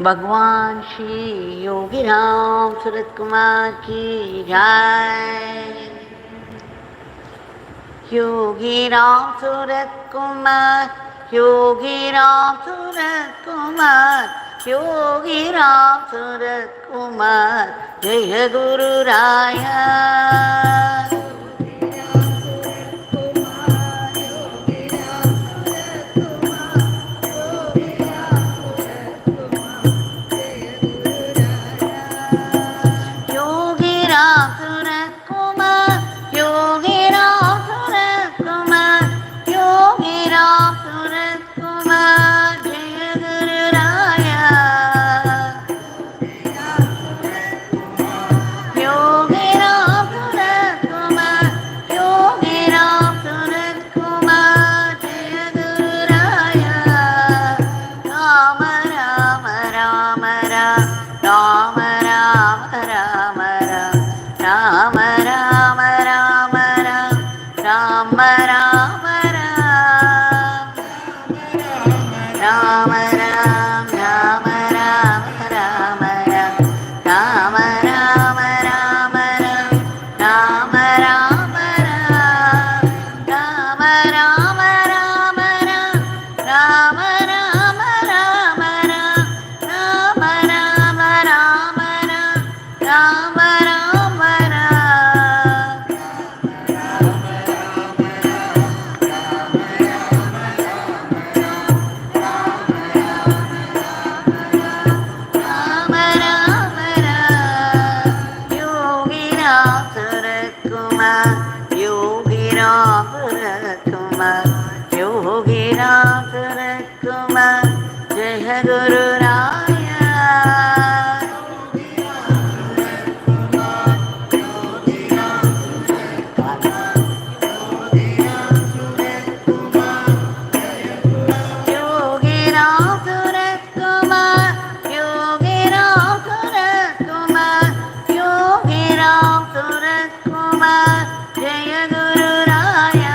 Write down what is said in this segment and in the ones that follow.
भगवान श्री योगी रामसूरतकुमार की जय। योगी रामसूरतकुमार, योगी रामसूरतकुमार, योगी रामसूरतकुमार, जय गुरु राया। योगी रामसूरतकुमार, जय गुरु राया। योगी रामसूरतकुमार, योगी रामसूरतकुमार, योगी रामसूरतकुमार, जय गुरु राया।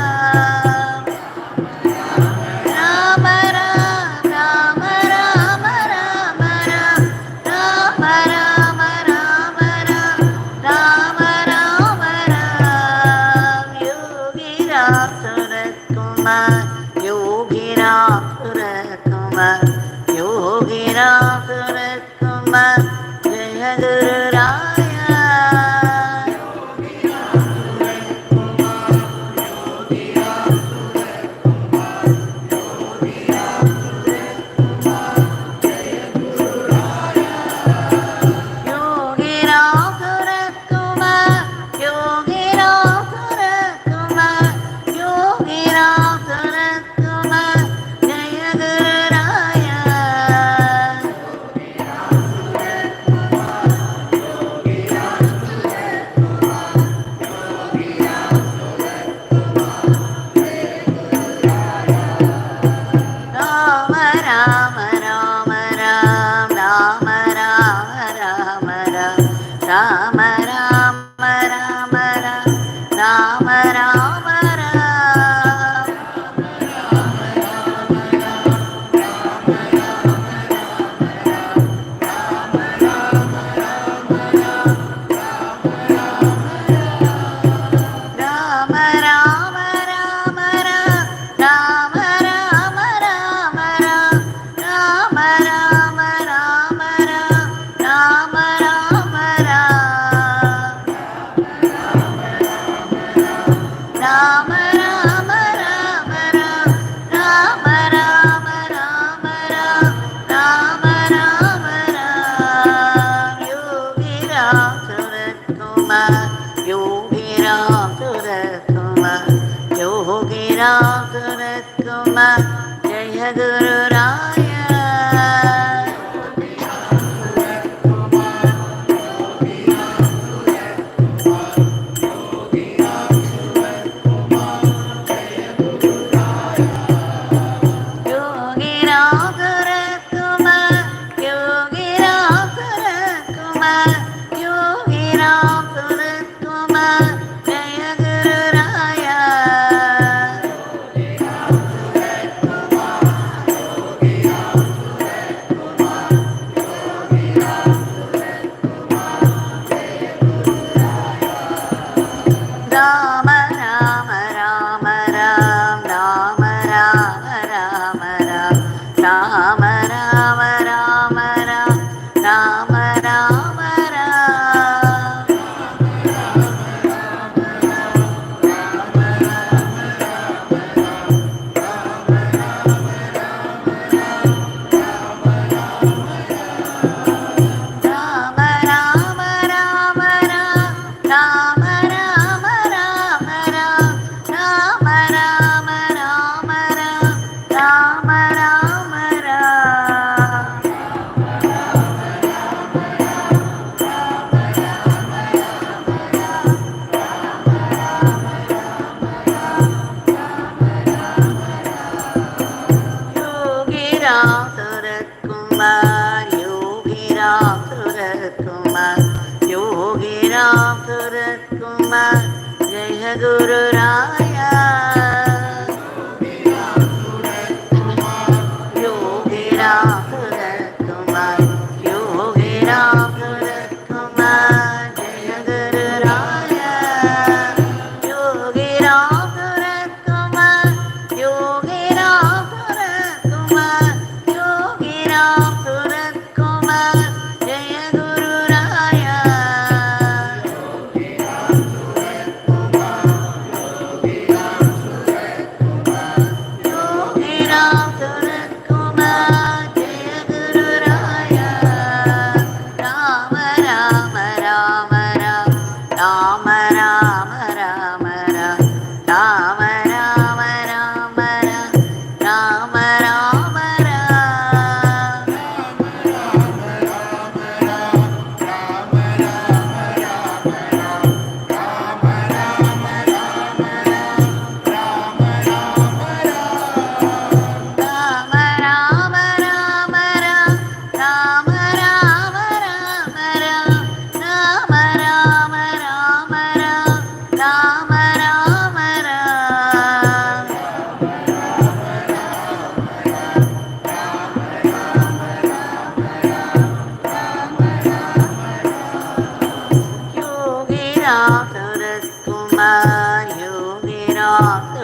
Ramsuratkumar, Yogi Ramsuratkumar, Yogi Ramsuratkumar, Jaya Guru Raya. Yogi Ramsuratkumar, Yogi Ramsuratkumar, Yogi Ramsuratkumar, Jaya Guru Raya. Rama Rama Rama Ram, Rama Rama Rama Ram, Rama Rama Rama Ram, Rama Rama Ram. Rama Rama Rama Ram, Rama Rama Rama Ram, Rama Rama Rama Ram, Rama Rama Ram. Rama Rama Rama Ram, Rama Rama Rama Ram, Rama Rama Ram. Yogi Ramsuratkumar, Yogi Ramsuratkumar, Yogi Ramsuratkumar, Jaya Guru Raya. Yogi Ramsuratkumar, Yogi Ramsuratkumar, Yogi Ramsuratkumar, Jaya Guru Raya. Rama Rama Rama Ram, Rama Rama Rama Ram, Rama Rama Rama Ram, Rama Rama Ram. Rama Rama Rama Ram, Rama Rama Rama Ram, Rama Rama Rama Ram, Rama Rama Ram. Yogi Ramsuratkumar, Yogi Ramsuratkumar, Yogi Ramsuratkumar, Jaya Guru Raya. Yogi Ramsuratkumar, Yogi Ramsuratkumar, Jaya Guru Raya. Yogi Ramsuratkumar, Yogi Ramsuratkumar, Yogi Ramsuratkumar, Jaya Guru Raya. Yogi Ramsuratkumar, Jaya Guru Raya. Rama Rama Rama Ram, Rama Rama Rama Ram, Rama Rama Rama Ram, Rama Rama Ram. Rama Rama Rama Ram, Rama Rama Rama Ram, Rama Rama Rama Ram, Rama Rama Ram. Yogi Ramsuratkumar, Yogi Ramsuratkumar,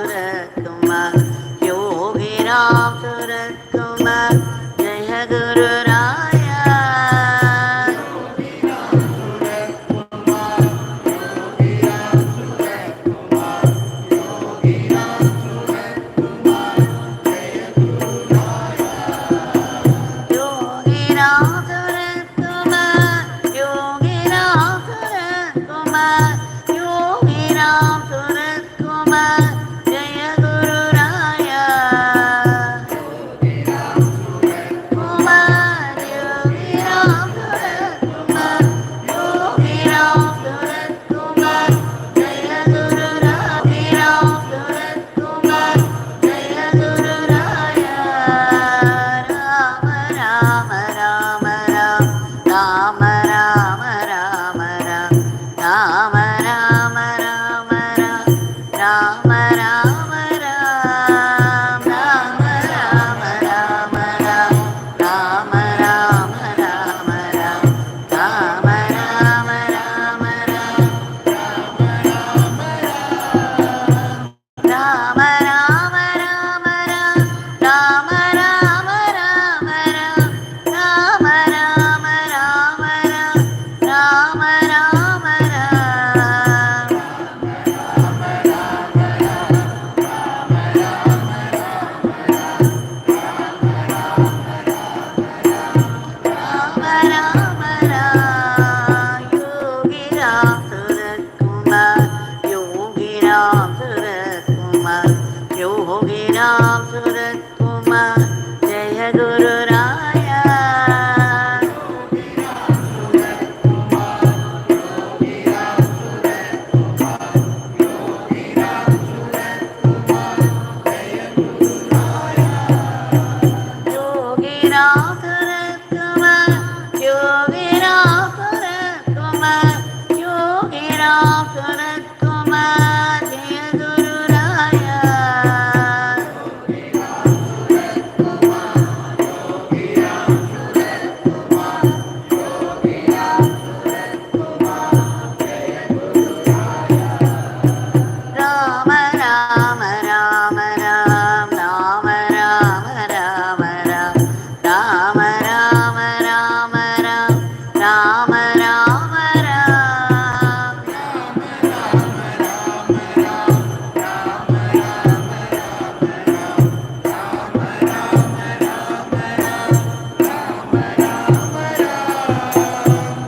Yogi Ramsuratkumar, Jaya Guru Raya. Yogi Ramsuratkumar, Yogi Ramsuratkumar, Yogi Ramsuratkumar, Jaya Guru Raya. Rama Rama Rama Ram, Rama Rama Rama Ram, Rama Rama Rama Ram, Rama Rama Ram.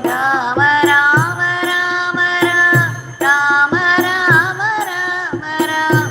Rama Rama Rama Ram, Rama Rama Rama Ram,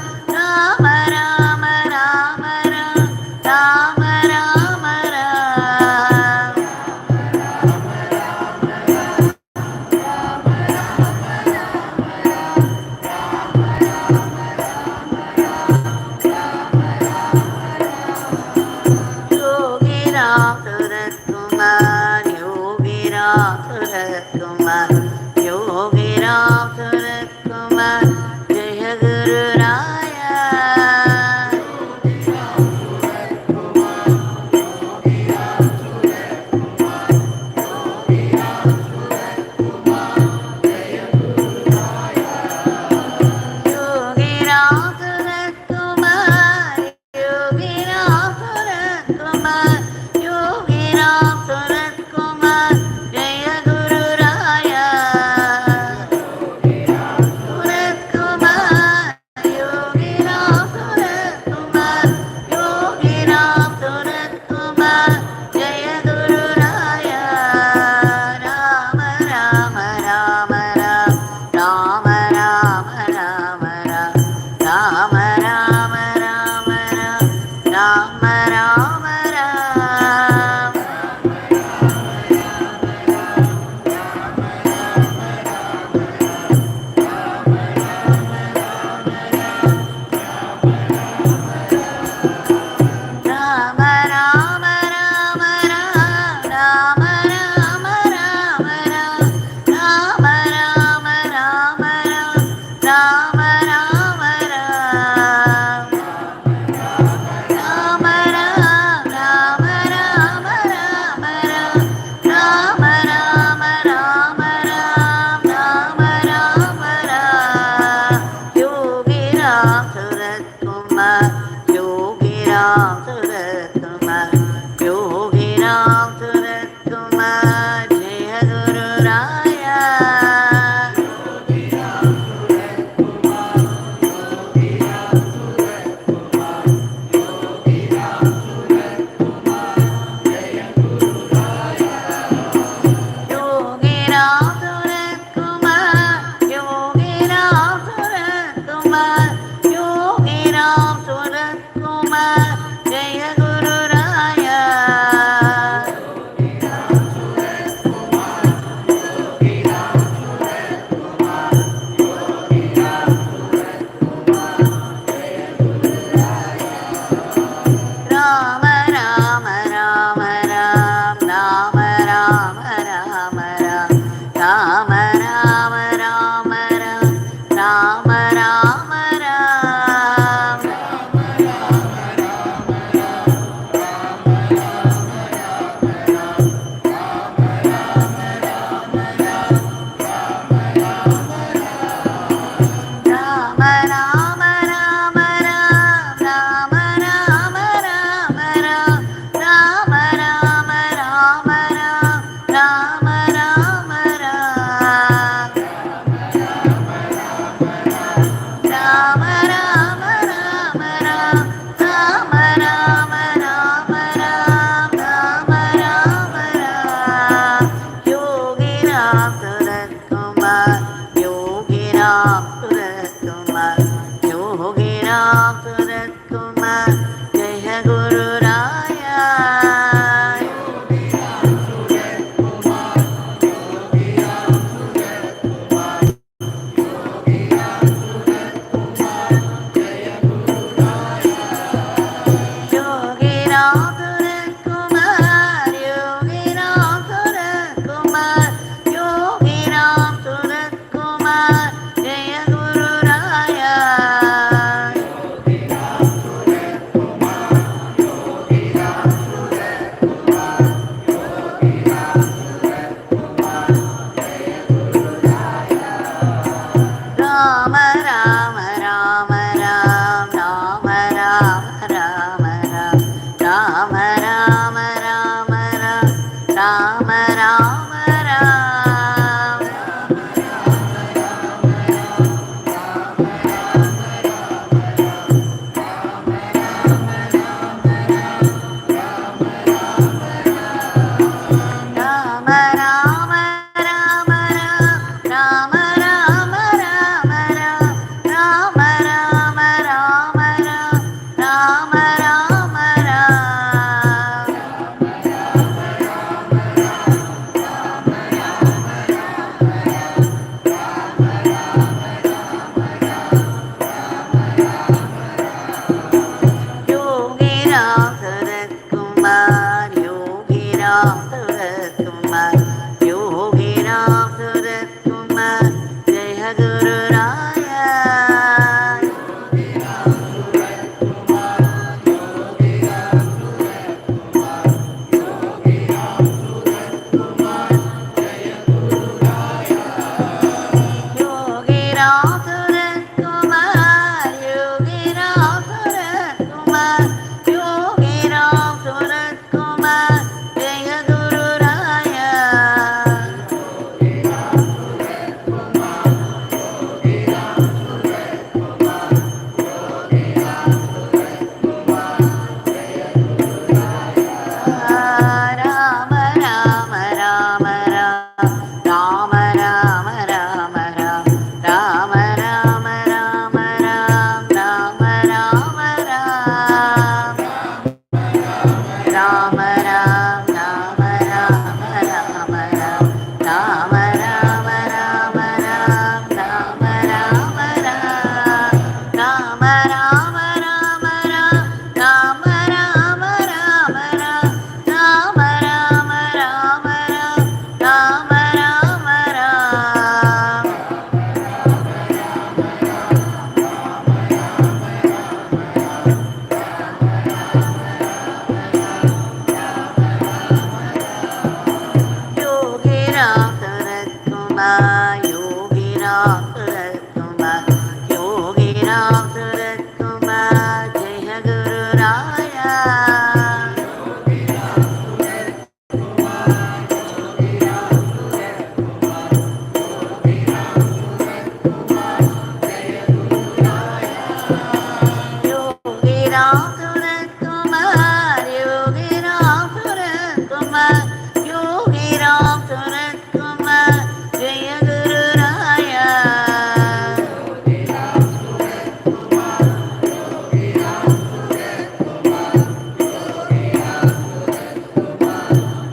Ramsuratkumar Jaya Guru Raya Yogi Ramsuratkumar Yogi Ramsuratkumar Yogi Ramsuratkumar Jaya Guru Raya Rama Rama Rama Ram Rama Rama Rama Ram Rama Rama Rama Ram Rama Rama Ram Rama Rama Rama Ram Rama Rama Rama Ram Rama Rama Rama Ram Rama Rama Ram Yogi Ramsuratkumar Yogi Ramsuratkumar Yogi Ramsuratkumar Jaya Guru Raya Yogi Ramsuratkumar Yogi Ramsuratkumar Yogi Ramsuratkumar Jaya Guru Raya Rama Rama Rama Ram Rama Rama Rama Ram Rama Rama Rama Ram Rama Rama Ram Rama Ram Rama Rama Rama Ram Rama Rama Rama Ram Rama Rama Ram Rama Rama Rama Ram Rama Rama Rama Ram Rama Rama Rama Ram Rama Rama Ram Yogi Ramsuratkumar Yogi Ramsuratkumar Yogi Ramsuratkumar Jaya Guru Raya Yogi Ramsuratkumar Yogi Ramsuratkumar Yogi Ramsuratkumar Jaya Guru Raya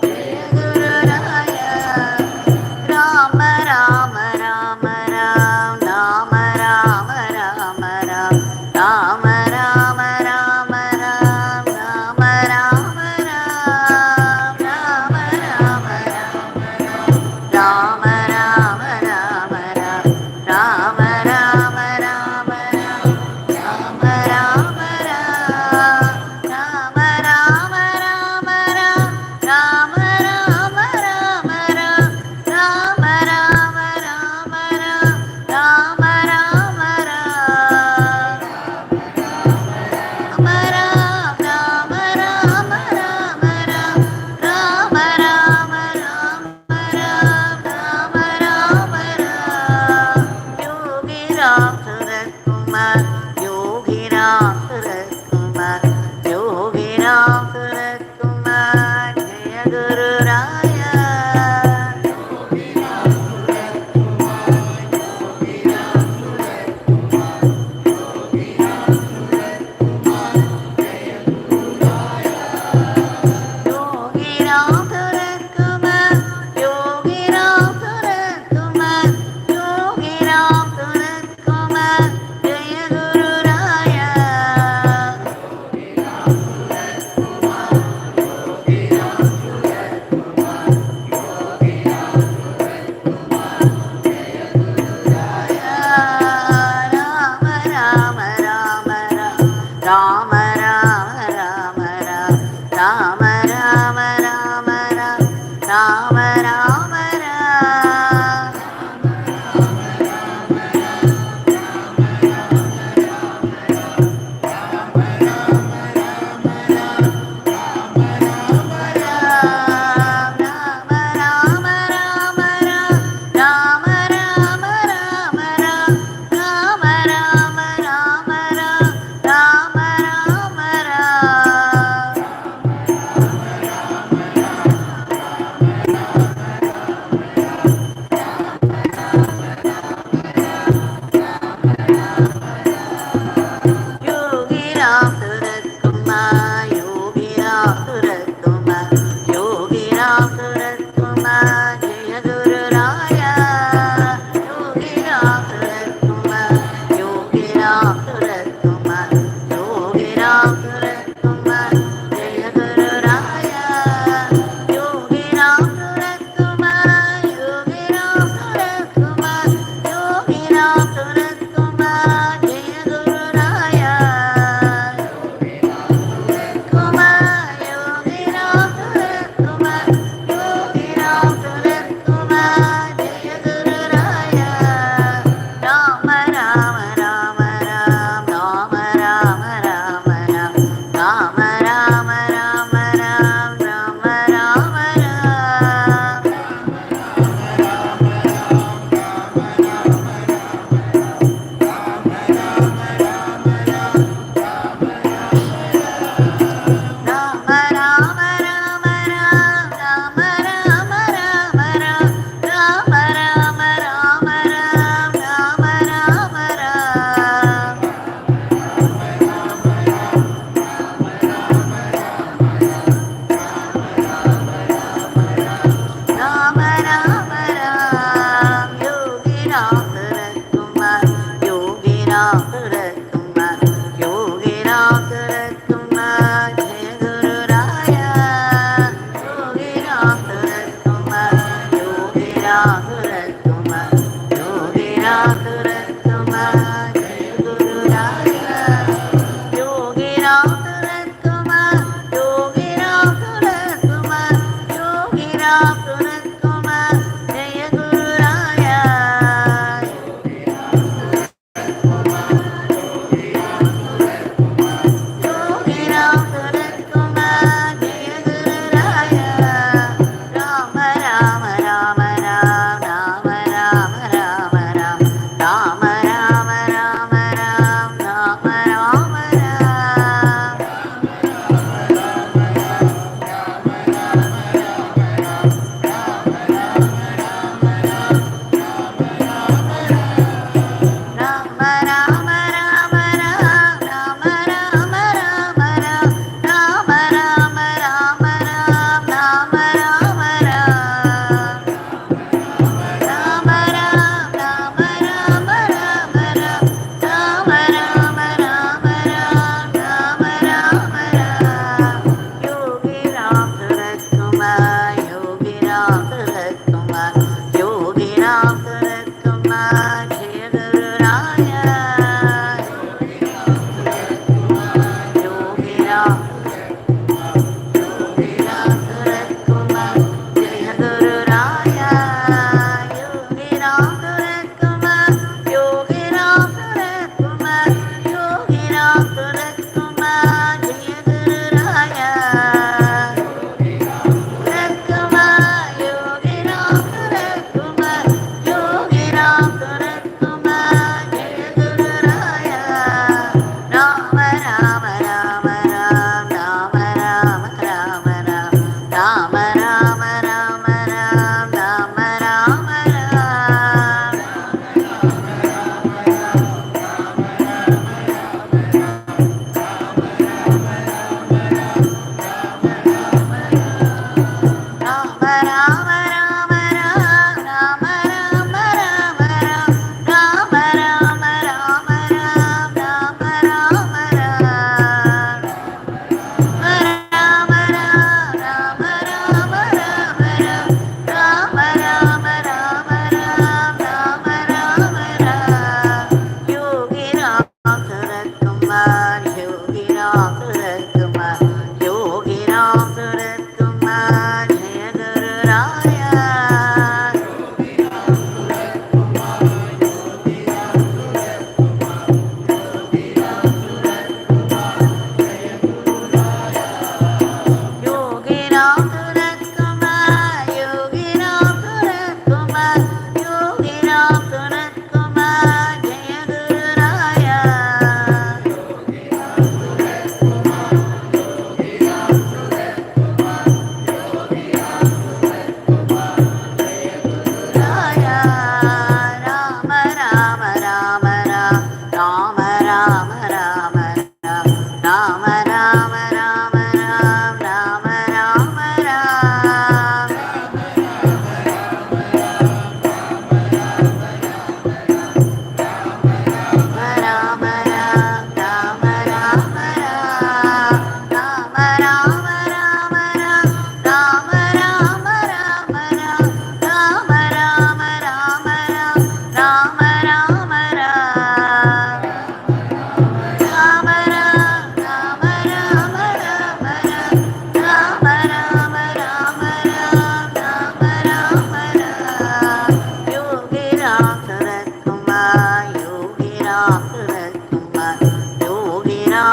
Jaya Guru Raya Rama Rama Rama Ram Rama Rama Rama Ram Rama Rama Rama Ram Rama Rama Ram Rama Rama Rama Rama Rama Ram Rama Rama Rama Ram Rama Rama Ram Rama Rama Rama Ram Rama Rama Rama Ram Rama Rama Rama Ram Rama Rama Ram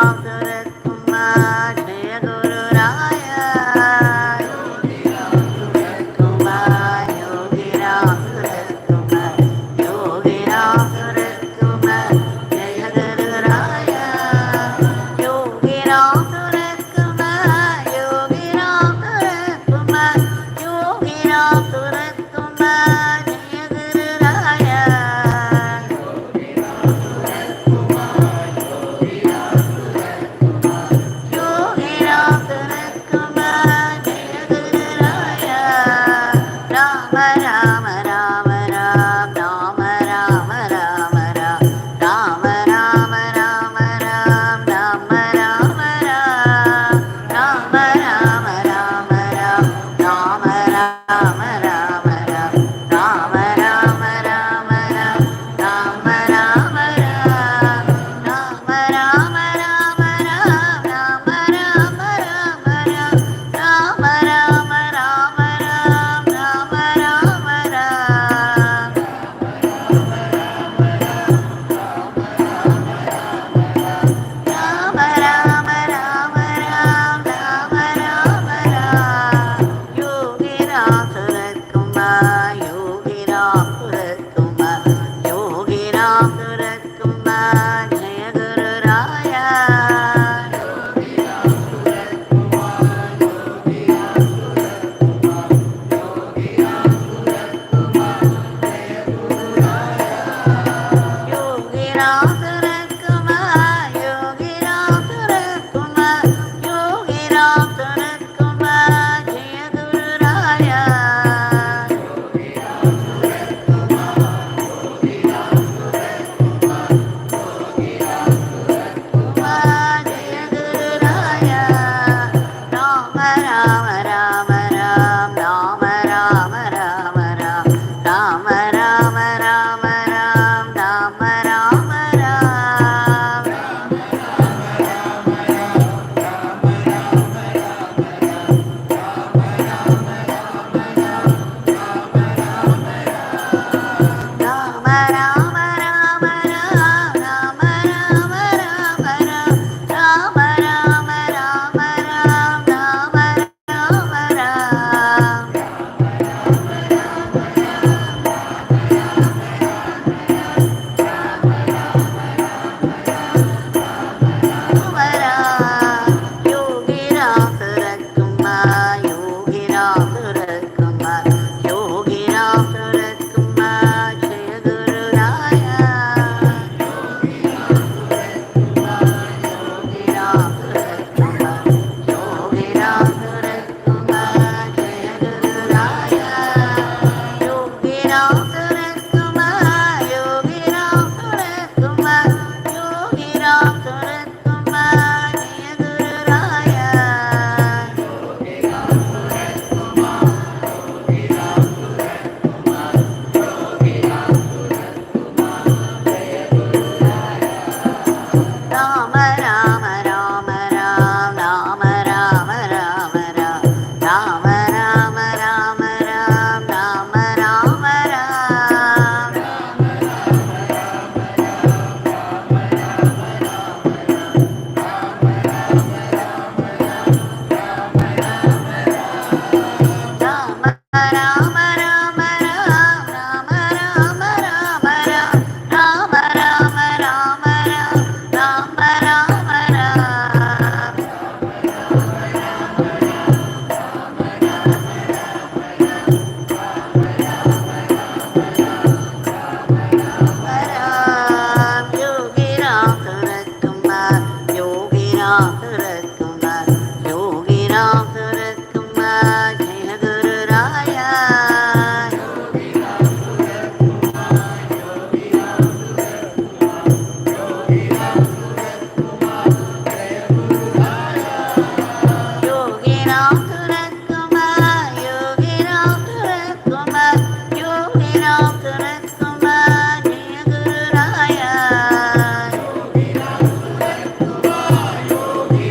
Ramsuratkumar Jaya Guru Raya Yogi Ramsuratkumar Yogi Ramsuratkumar Yogi Ramsuratkumar Jaya Guru Raya Yogi Ramsuratkumar Yogi Ramsuratkumar Yogi Ramsuratkumar Jaya Guru Raya Yogi Ramsuratkumar Jaya Guru Raya Rama Rama Rama Ram Rama Rama Rama Ram Rama Rama Rama Ram Rama Rama Ram Rama Rama Rama Ram Rama Rama Rama Ram Rama Rama Rama Ram Rama Rama Ram Rama Rama Rama Ram Rama Rama Rama Ram Rama Rama Rama Ram Rama Rama Ram Rama Rama Rama Ram Rama Rama Ram Yogi Ramsuratkumar Yogi Ramsuratkumar Yogi Ramsuratkumar Jaya Guru Raya Yogi Ramsuratkumar Yogi Ramsuratkumar Yogi Ramsuratkumar Jaya Guru Raya Yogi Ramsuratkumar Yogi Ramsuratkumar Yogi Ramsuratkumar Jaya Guru Raya Yogi Ramsuratkumar Yogi Ramsuratkumar Yogi Ramsuratkumar Jaya Guru Raya Rama Rama Rama Ram Rama Rama Rama Ram Rama Rama Rama Ram Rama Rama Ram Rama Rama Rama Ram Rama Rama Rama Ram Rama Rama Rama Ram Rama Rama Ram Yogi Ramsuratkumar Yogi Ramsuratkumar Yogi Ramsuratkumar Jaya Guru Raya Yogi Ramsuratkumar Yogi Ramsuratkumar Jaya Guru Raya Yogi Ramsuratkumar Yogi Ramsuratkumar Yogi Ramsuratkumar Jaya Guru Raya Rama Rama Rama Ram Rama Rama Rama Ram Rama Rama Rama Ram Rama Rama Ram Rama Rama Rama Ram Rama Rama Rama Ram Rama Rama Rama Ram Rama Rama Ram Yogi Ramsuratkumar Yogi Ramsuratkumar Yogi Ramsuratkumar Jaya Guru Raya Yogi Ramsuratkumar Yogi Ramsuratkumar Yogi Ramsuratkumar Jaya Guru Raya Yogi Ramsuratkumar Yogi Ramsuratkumar Yogi Ramsuratkumar Jaya Guru Raya Yogi Ramsuratkumar Yogi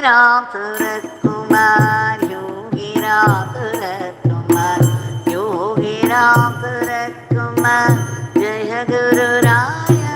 Ramsuratkumar, Yogi Ramsuratkumar, Yogi Ramsuratkumar, Jaya Guru Raya.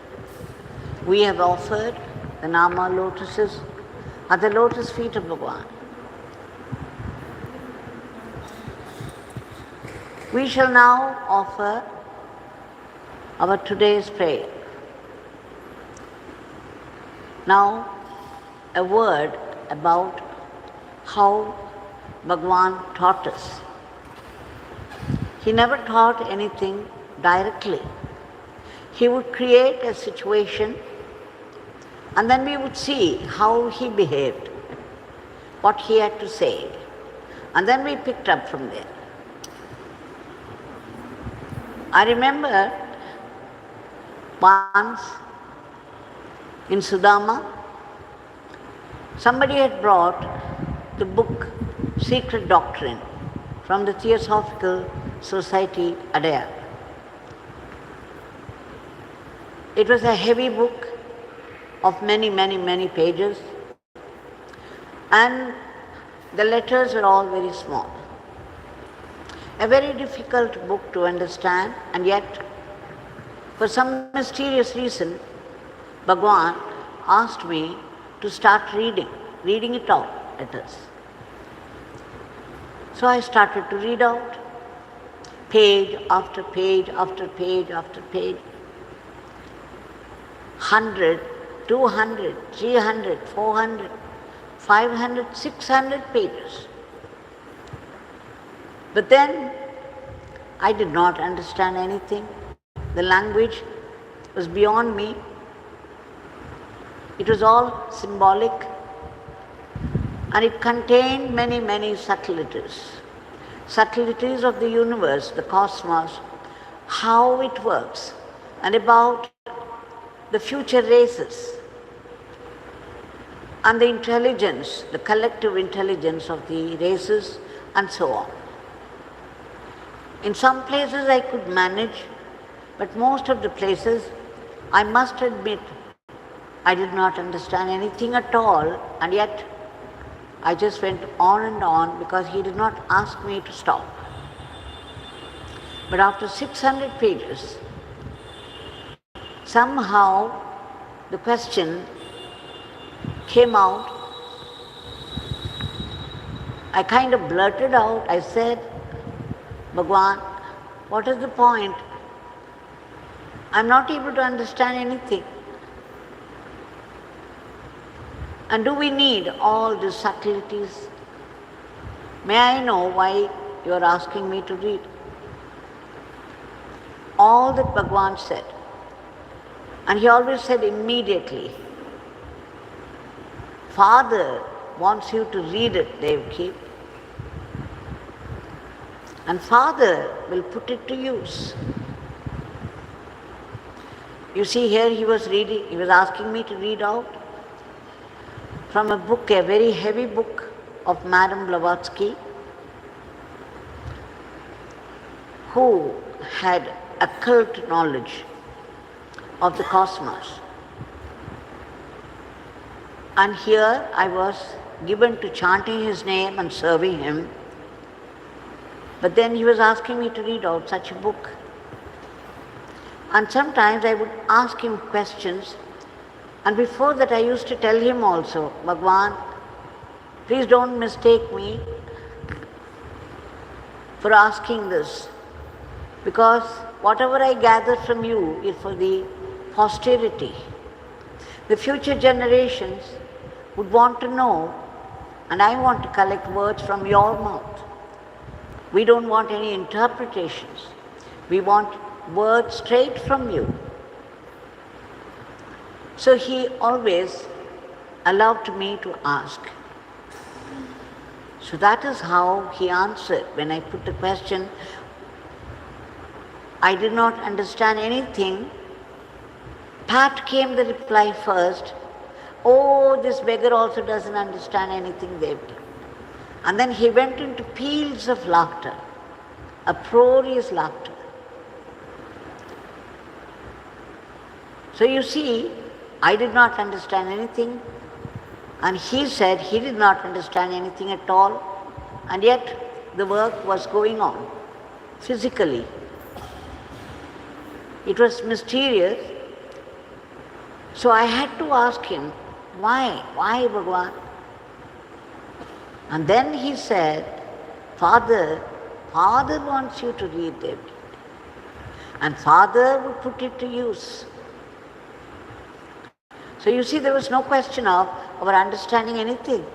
we have offered the Nama lotuses at the lotus feet of Bhagwan. We shall now offer our today's prayer. Now, a word about how Bhagwan taught us. He never taught anything directly. He would create a situation and then we would see how he behaved, what he had to say, and then we picked up from there. I remember once in Sudama, somebody had brought the book Secret Doctrine from the Theosophical Society, Adaya. It was a heavy book of many pages, and the letters were all very small. A very difficult book to understand, and yet, for some mysterious reason, Bhagwan asked me to start reading it out at us. So I started to read out, page after page after page after page, 100, 200, 300, 400, 500, 600 pages. But then I did not understand anything. The language was beyond me. It was all symbolic, and it contained many subtleties. Subtleties of the universe, the cosmos, how it works, and about the future races, and the intelligence, the collective intelligence of the races, and so on. In some places I could manage, but most of the places, I must admit, I did not understand anything at all, and yet I just went on and on because he did not ask me to stop. But after 600 pages, somehow the question came out. I kind of blurted out, I said, Bhagwan, what is the point? I'm not able to understand anything. And do we need all these subtleties? May I know why you are asking me to read? All that Bhagwan said, and he always said immediately, Father wants you to read it, Devaki, and Father will put it to use. You see, here he was asking me to read out from a book, a very heavy book of Madame Blavatsky, who had occult knowledge of the cosmos. And here I was given to chanting his name and serving him, but then he was asking me to read out such a book. And sometimes I would ask him questions, and before that I used to tell him also, Bhagwan, please don't mistake me for asking this, because whatever I gather from you is for the posterity. The future generations would want to know, and I want to collect words from your mouth. We don't want any interpretations. We want words straight from you. So he always allowed me to ask. So that is how he answered. When I put the question, I did not understand anything. Pat came the reply first. Oh, this beggar also doesn't understand anything, Devaki. And then he went into peals of laughter, uproarious laughter. So you see, I did not understand anything, and he said he did not understand anything at all, and yet the work was going on physically. It was mysterious, So I had to ask him, why? Why, Bhagwan? And then he said, Father wants you to read them. And Father would put it to use. So you see, there was no question of our understanding anything.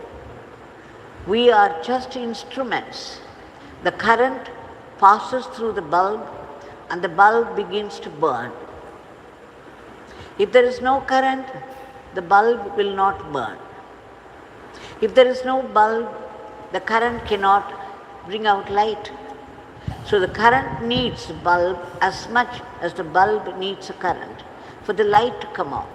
We are just instruments. The current passes through the bulb and the bulb begins to burn. If there is no current, the bulb will not burn. If there is no bulb, the current cannot bring out light. So the current needs the bulb as much as the bulb needs a current for the light to come out.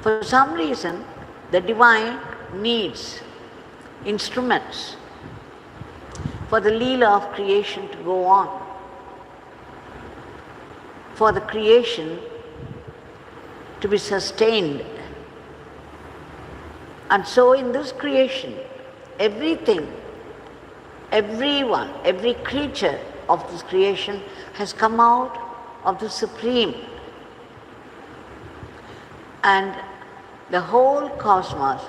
For some reason, the divine needs instruments for the Leela of creation to go on, for the creation to be sustained. And so in this creation, everything, everyone, every creature of this creation has come out of the Supreme. And the whole cosmos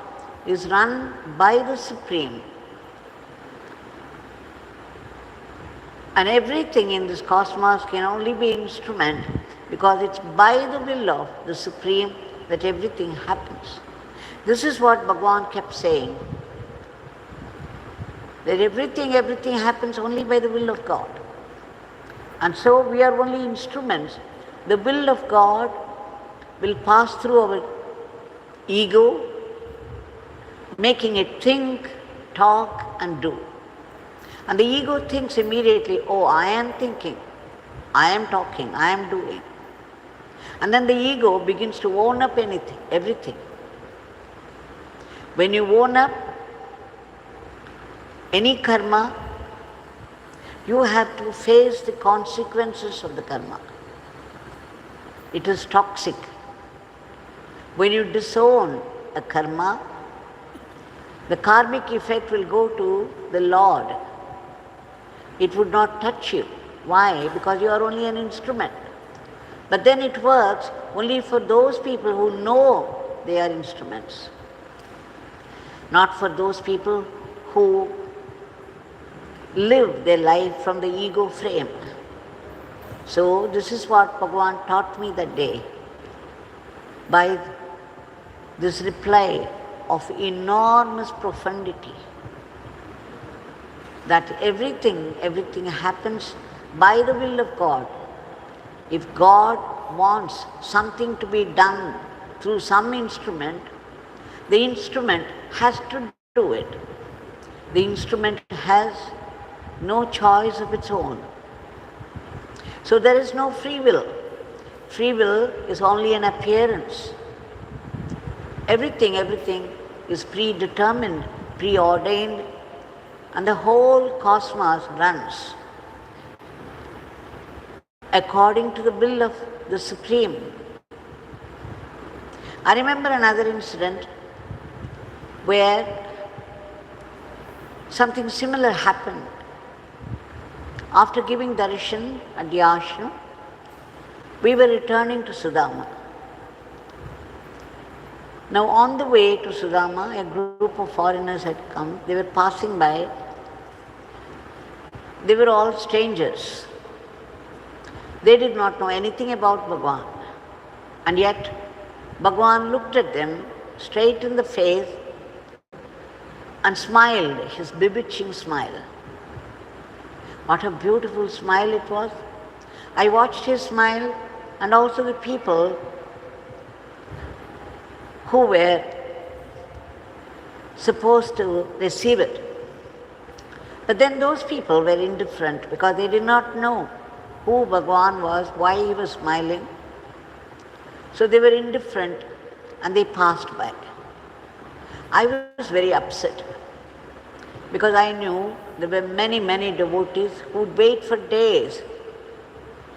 is run by the Supreme. And everything in this cosmos can only be instrument because it's by the will of the Supreme that everything happens. This is what Bhagwan kept saying, that everything happens only by the will of God. And so we are only instruments. The will of God will pass through our ego, making it think, talk and do. And the ego thinks immediately, oh, I am thinking, I am talking, I am doing. And then the ego begins to own up everything. When you own up any karma, you have to face the consequences of the karma. It is toxic. When you disown a karma, the karmic effect will go to the Lord. It would not touch you. Why? Because you are only an instrument. But then it works only for those people who know they are instruments, not for those people who live their life from the ego frame. So this is what Bhagwan taught me that day by this reply of enormous profundity, that everything happens by the will of God. If God wants something to be done through some instrument, the instrument has to do it. The instrument has no choice of its own. So there is no free will. Free will is only an appearance. Everything is predetermined, preordained, and the whole cosmos runs according to the will of the Supreme. I remember another incident where something similar happened. After giving darshan at the ashram, we were returning to Sudama. Now on the way to Sudama, a group of foreigners had come. They were passing by. They were all strangers. They did not know anything about Bhagwan. And yet, Bhagwan looked at them straight in the face and smiled, his bewitching smile. What a beautiful smile it was. I watched his smile and also the people who were supposed to receive it. But then those people were indifferent because they did not know who Bhagwan was, why he was smiling. So they were indifferent and they passed by. I was very upset because I knew there were many devotees who would wait for days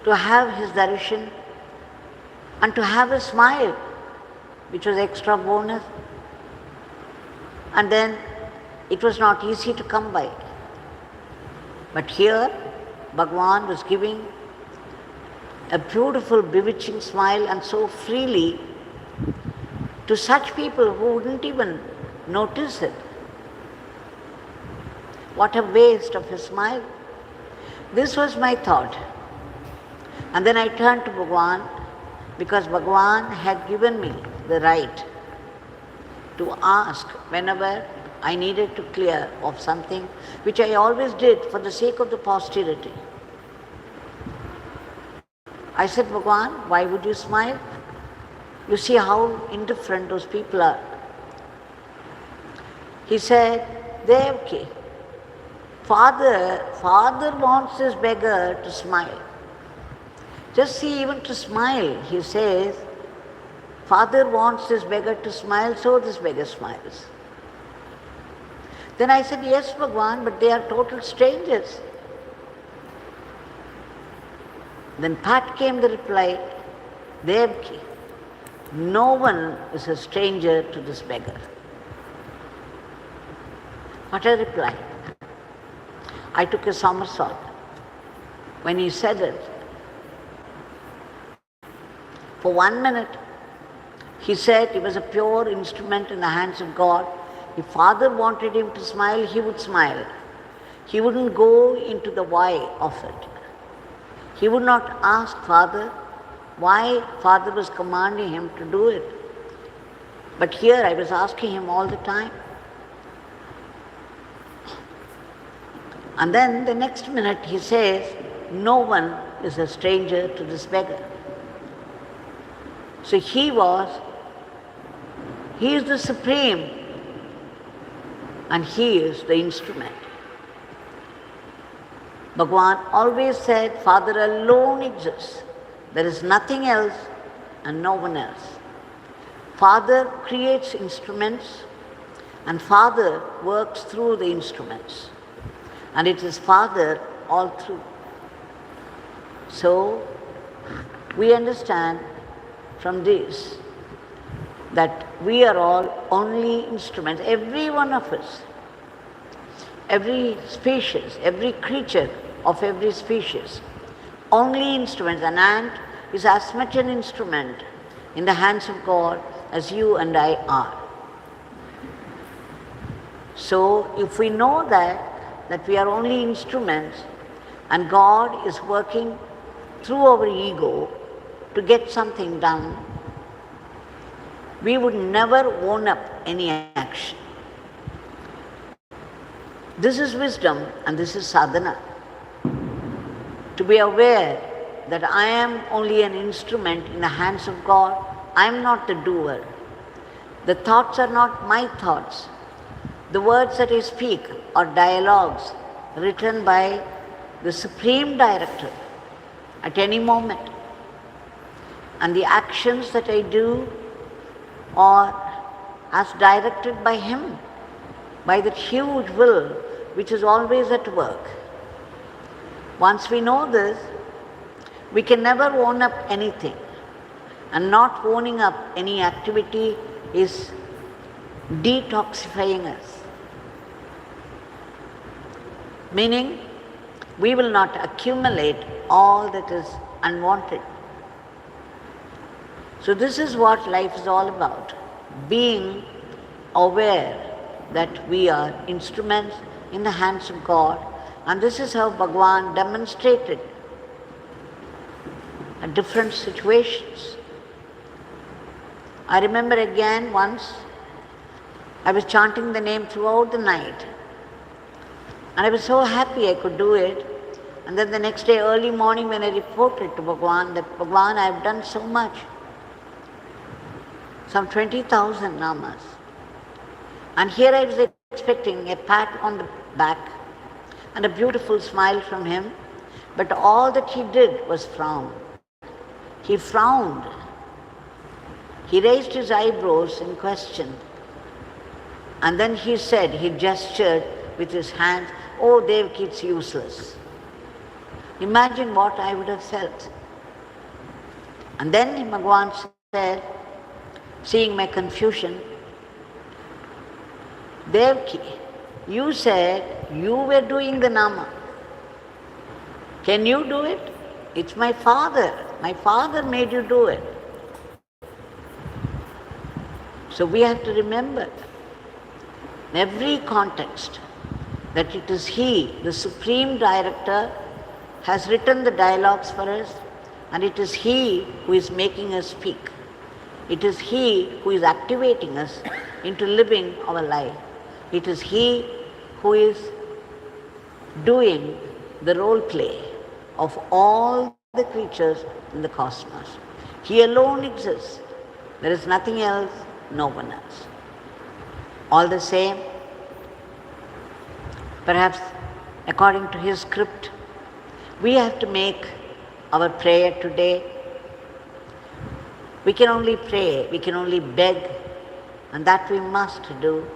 to have his darshan and to have a smile, which was extra bonus. And then it was not easy to come by. But here, Bhagwan was giving a beautiful, bewitching smile, and so freely to such people who wouldn't even notice it. What a waste of a smile. This was my thought. And then I turned to Bhagwan, because Bhagwan had given me the right to ask whenever I needed to clear of something, which I always did for the sake of the posterity. I said, Bhagwan, why would you smile? You see how indifferent those people are. He said, Devaki, Father wants this beggar to smile. Just see, even to smile, he says, Father wants this beggar to smile, so this beggar smiles. Then I said, yes, Bhagwan, but they are total strangers. Then pat came the reply, Devaki, no one is a stranger to this beggar. What a reply. I took a somersault when he said it. For 1 minute, he said he was a pure instrument in the hands of God. If Father wanted him to smile, he would smile. He wouldn't go into the why of it. He would not ask Father why Father was commanding him to do it. But here I was asking him all the time. And then the next minute he says, no one is a stranger to this beggar. So he is the supreme, and he is the instrument. Bhagwan always said, Father alone exists. There is nothing else and no one else. Father creates instruments, and Father works through the instruments. And it is Father all through. So, we understand from this that we are all only instruments, every one of us, every species, every creature of every species, only instruments. An ant is as much an instrument in the hands of God as you and I are. So, if we know that we are only instruments and God is working through our ego to get something done, we would never own up any action. This is wisdom and this is sadhana. To be aware that I am only an instrument in the hands of God, I am not the doer. The thoughts are not my thoughts. The words that I speak are dialogues written by the Supreme Director at any moment. And the actions that I do are as directed by Him, by that huge will which is always at work. Once we know this, we can never own up anything. And not owning up any activity is detoxifying us. Meaning, we will not accumulate all that is unwanted. So this is what life is all about, being aware that we are instruments in the hands of God, and this is how Bhagwan demonstrated at different situations. I remember again once, I was chanting the name throughout the night, and I was so happy I could do it. And then the next day, early morning, when I reported to Bhagwan that, Bhagwan, I have done so much, some 20,000 namas. And here I was expecting a pat on the back and a beautiful smile from him, but all that he did was frown. He frowned. He raised his eyebrows in question. And then he said, he gestured with his hands, oh Devaki, it's useless. Imagine what I would have felt. And then Bhagwan said, seeing my confusion, Devaki, you said you were doing the Nama. Can you do it? It's my Father. My father made you do it. So we have to remember in every context that it is He, the Supreme Director, has written the dialogues for us, and it is He who is making us speak. It is He who is activating us into living our life. It is He who is doing the role play of all the creatures in the cosmos. He alone exists. There is nothing else, no one else. All the same, perhaps according to His script, we have to make our prayer today. We can only pray, we can only beg, and that we must do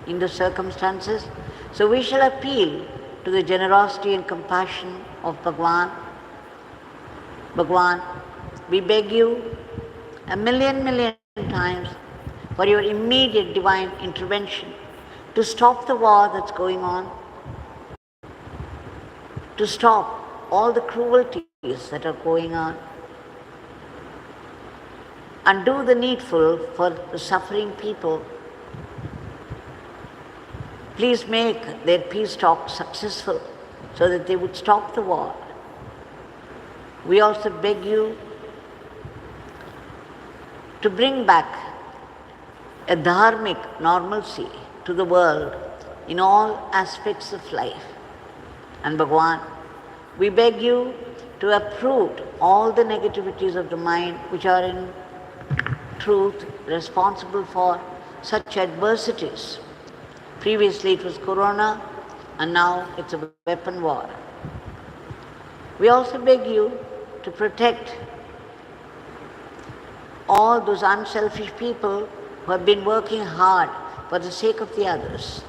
in the circumstances. So we shall appeal to the generosity and compassion of Bhagwan. Bhagwan, we beg you a million times for your immediate divine intervention to stop the war that's going on, to stop all the cruelties that are going on, and do the needful for the suffering people. Please make their peace talks successful so that they would stop the war. We also beg you to bring back a dharmic normalcy to the world in all aspects of life. And Bhagwan, we beg you to uproot all the negativities of the mind which are in truth responsible for such adversities. Previously it was corona, and now it's a weapon war. We also beg you to protect all those unselfish people who have been working hard for the sake of the others.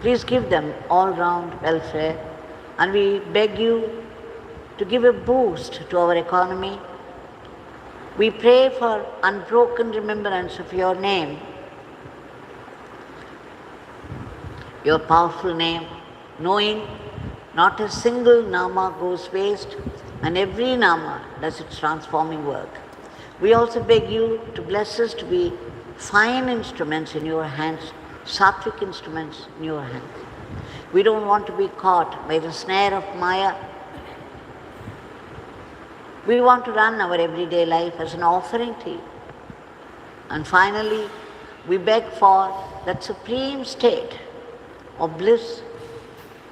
Please give them all-round welfare, and we beg you to give a boost to our economy. We pray for unbroken remembrance of your name, your powerful name, knowing not a single Nama goes waste, and every Nama does its transforming work. We also beg you to bless us to be fine instruments in your hands, sattvic instruments in your hands. We don't want to be caught by the snare of Maya. We want to run our everyday life as an offering to you. And finally, we beg for that supreme state of bliss,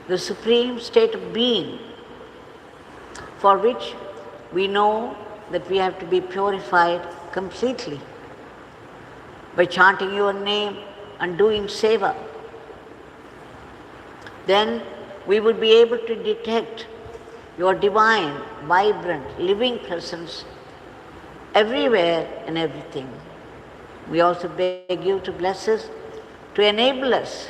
the supreme state of being, for which we know that we have to be purified completely by chanting your name and doing seva. Then we would be able to detect your divine, vibrant, living presence everywhere and everything. We also beg you to bless us, to enable us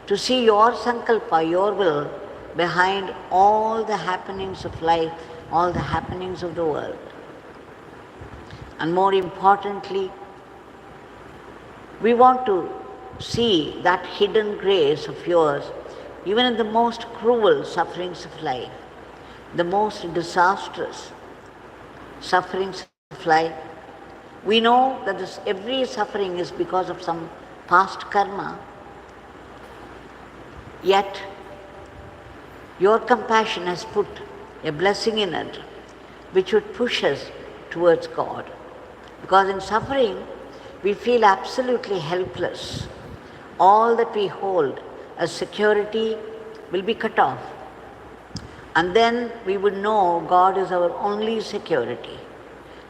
to see your sankalpa, your will, behind all the happenings of life, all the happenings of the world. And more importantly, we want to see that hidden grace of yours even in the most cruel sufferings of life, the most disastrous sufferings of life. We know that every suffering is because of some past karma, yet your compassion has put a blessing in it which would push us towards God. Because in suffering, we feel absolutely helpless. All that we hold as security will be cut off. And then we would know God is our only security.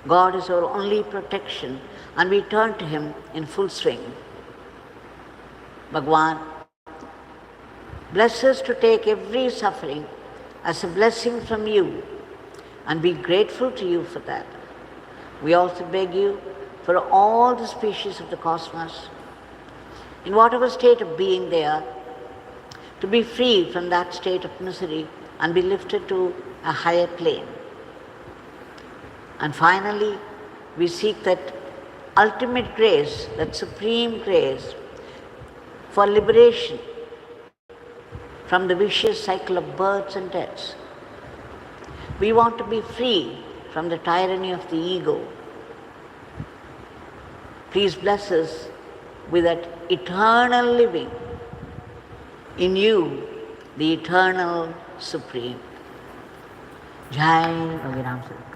God is our only protection, and we turn to Him in full swing. Bhagwan, bless us to take every suffering as a blessing from you and be grateful to you for that. We also beg you for all the species of the cosmos, in whatever state of being they are, to be free from that state of misery and be lifted to a higher plane. And finally, we seek that ultimate grace, that supreme grace for liberation from the vicious cycle of births and deaths. We want to be free from the tyranny of the ego. Please bless us with that eternal living in you, the eternal Supreme. Jai Yogi Ramsuratkumar.